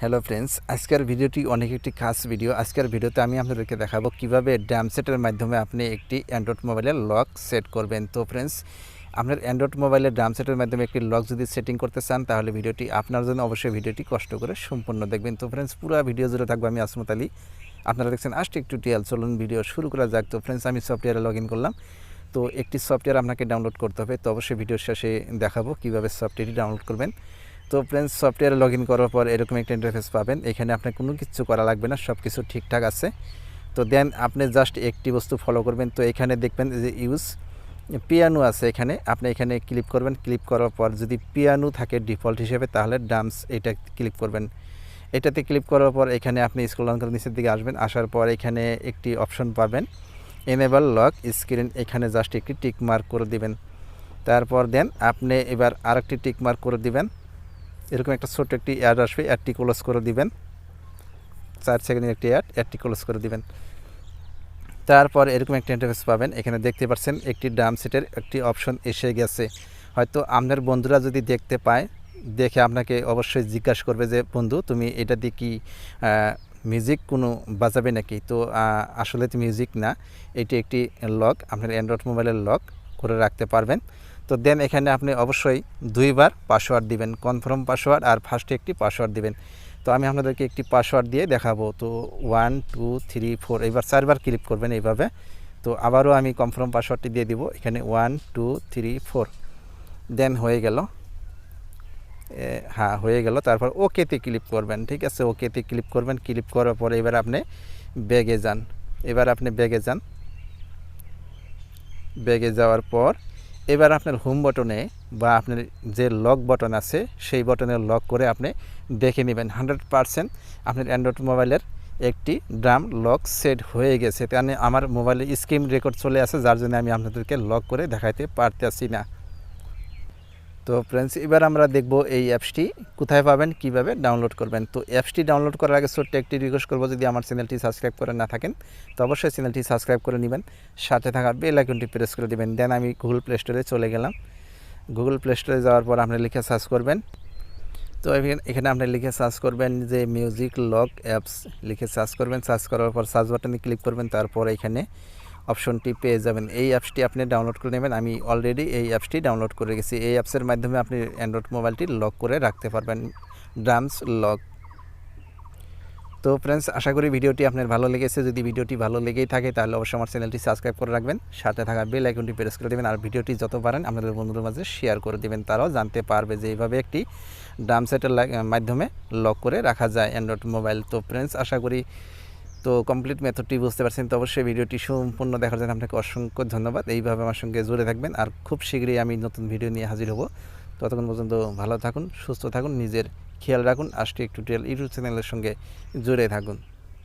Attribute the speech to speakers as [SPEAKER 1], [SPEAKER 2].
[SPEAKER 1] Hello friends, আজকের ভিডিওটি অনেক একটি খাস ভিডিও। আজকের ভিডিওতে আমি আপনাদেরকে দেখাবো কিভাবে ড্রাম সেটের মাধ্যমে আপনি একটি অ্যান্ড্রয়েড মোবাইলের লক সেট করবেন। তো ফ্রেন্ডস, আপনার অ্যান্ড্রয়েড মোবাইলের ড্রাম সেটের মাধ্যমে একটি লক যদি সেটিং করতে চান তাহলে ভিডিওটি আপনার জন্য অবশ্যই ভিডিওটি কষ্ট করে সম্পূর্ণ দেখবেন। তো ফ্রেন্ডস, পুরো ভিডিও জুড়ে থাকবো আমি আসমতালি। আপনারা দেখছেন আস্টেক টিউটোরিয়াল। চলুন ভিডিও শুরু করা যাক। তো ফ্রেন্ডস, আমি সফটওয়্যারে লগ ইন করলাম। তো একটি সফটওয়্যার আপনাকে ডাউনলোড করতে হবে। তো অবশ্যই ভিডিওর শেষে দেখাবো কীভাবে সফটওয়্যারটি ডাউনলোড করবেন। তো ফ্রেন্ডস, সফটওয়্যারে লগ ইন করার পর এরকম একটা ইন্টারফেস পাবেন। এখানে আপনার কোনো কিছু করা লাগবে না, সব কিছু ঠিকঠাক আছে। তো দেন আপনি জাস্ট একটি বস্তু ফলো করবেন। তো এখানে দেখবেন যে ইউজ পিয়ানো আছে, এখানে আপনি এখানে ক্লিক করবেন। ক্লিক করার পর যদি পিয়ানো থাকে ডিফল্ট হিসেবে তাহলে ড্রামস এটা ক্লিক করবেন। এটাতে ক্লিক করার পর এখানে আপনি স্ক্রল ডাউন করে নিচের দিকে আসবেন। আসার পর এখানে একটি অপশন পাবেন এনেবল লক স্ক্রিন, এখানে জাস্ট একটি টিক মার্ক করে দিবেন। তারপর দেন আপনি এবার আরেকটি টিক মার্ক করে দিবেন। এরকম একটা ছোট্ট একটি অ্যাড আসবে, অ্যাডটি ক্লোজ করে দিবেন। 4 সেকেন্ডের একটি অ্যাডটি ক্লোজ করে দিবেন। তারপর এরকম একটা ইন্টারফেস পাবেন। এখানে দেখতে পাচ্ছেন একটি ড্রাম সেটের একটি অপশন এসে গেছে। হয়তো আপনার বন্ধুরা যদি দেখতে পায়, দেখে আপনাকে অবশ্যই জিজ্ঞাসা করবে যে বন্ধু তুমি এটা দিয়ে কি মিউজিক কোনো বাজাবে নাকি। তো আসলে তো মিউজিক না, এটি একটি লক, আপনার অ্যান্ড্রয়েড মোবাইলের লক করে রাখতে পারবেন। তো দেন এখানে আপনি অবশ্যই 2বার পাসওয়ার্ড দিবেন, কনফার্ম পাসওয়ার্ড আর ফার্স্টে একটি পাসওয়ার্ড দিবেন। তো আমি আপনাদেরকে একটি পাসওয়ার্ড দিয়ে দেখাবো। তো 1 2 3 4 এবার 4বার ক্লিক করবেন এইভাবে। তো আবারও আমি কনফার্ম পাসওয়ার্ডটি দিয়ে দিব, এখানে 1 2 3 4। দেন হয়ে গেল, হ্যাঁ হয়ে গেল। তারপর ওকেতে ক্লিক করবেন। ঠিক আছে, ওকেতে ক্লিক করবেন। ক্লিক করার পরে এবার আপনি ব্যাগে যান। ব্যাগে যাওয়ার পর এবার আপনার হোম বটনে বা আপনার যে লক বটন আছে সেই বটনে লক করে আপনি দেখে নেবেন 100% আপনার অ্যান্ড্রয়েড মোবাইলের একটি ড্রাম লক সেট হয়ে গেছে। তাহলে আমার মোবাইলে স্ক্রিন রেকর্ড চলে আসে, যার জন্য আমি আপনাদেরকে লক করে দেখাইতে পারতেছি না। তো ফ্রেন্ডস, এবার আমরা দেখব এই অ্যাপসটি কোথায় পাবেন, কিভাবে ডাউনলোড করবেন। তো অ্যাপসটি ডাউনলোড করার আগে ছোট্ট একটি রিকোয়েস্ট করবো, যদি আমার চ্যানেলটি সাবস্ক্রাইব করে না থাকেন তো অবশ্যই চ্যানেলটি সাবস্ক্রাইব করে নেবেন, সাথে থাকা বেল আইকনটি প্রেস করে দেবেন। দেন আমি গুগল প্লে স্টোরে চলে গেলাম। গুগল প্লে স্টোরে যাওয়ার পর আপনি লিখে সার্চ করবেন। তো এখানে আপনি লিখে সার্চ করবেন যে মিউজিক লক অ্যাপস, লিখে সার্চ করবেন। সার্চ করার পর সার্চ বাটনে ক্লিক করবেন। তারপর এখানে অপশনটি পেয়ে যাবেন। এই অ্যাপসটি আপনি ডাউনলোড করে নেবেন। আমি অলরেডি এই অ্যাপসটি ডাউনলোড করে গেছি। এই অ্যাপসের মাধ্যমে আপনি অ্যান্ড্রয়েড মোবাইলটি লক করে রাখতে পারবেন, ড্রামস লক। তো ফ্রেন্ডস, আশা করি ভিডিওটি আপনার ভালো লেগেছে। যদি ভিডিওটি ভালো লেগেই থাকে তাহলে অবশ্যই আমার চ্যানেলটি সাবস্ক্রাইব করে রাখবেন, সাথে থাকা বেল আইকনটি প্রেস করে দেবেন। আর ভিডিওটি যত পারেন আপনাদের বন্ধুদের মাঝে শেয়ার করে দেবেন, তারাও জানতে পারবে যে এইভাবে একটি ড্রাম সেটের মাধ্যমে লক করে রাখা যায় অ্যান্ড্রয়েড মোবাইল। তো ফ্রেন্ডস, আশা করি তো কমপ্লিট মেথডটি বুঝতে পারছেন। তো অবশ্যই ভিডিওটি সম্পূর্ণ দেখার জন্য আপনাকে অসংখ্য ধন্যবাদ। এইভাবে আমার সঙ্গে জুড়ে থাকবেন, আর খুব শীঘ্রই আমি নতুন ভিডিও নিয়ে হাজির হব। ততক্ষণ পর্যন্ত ভালো থাকুন, সুস্থ থাকুন, নিজের খেয়াল রাখুন। আজকে টিউটোরিয়াল ইউটিউব চ্যানেলের সঙ্গে জুড়ে থাকুন।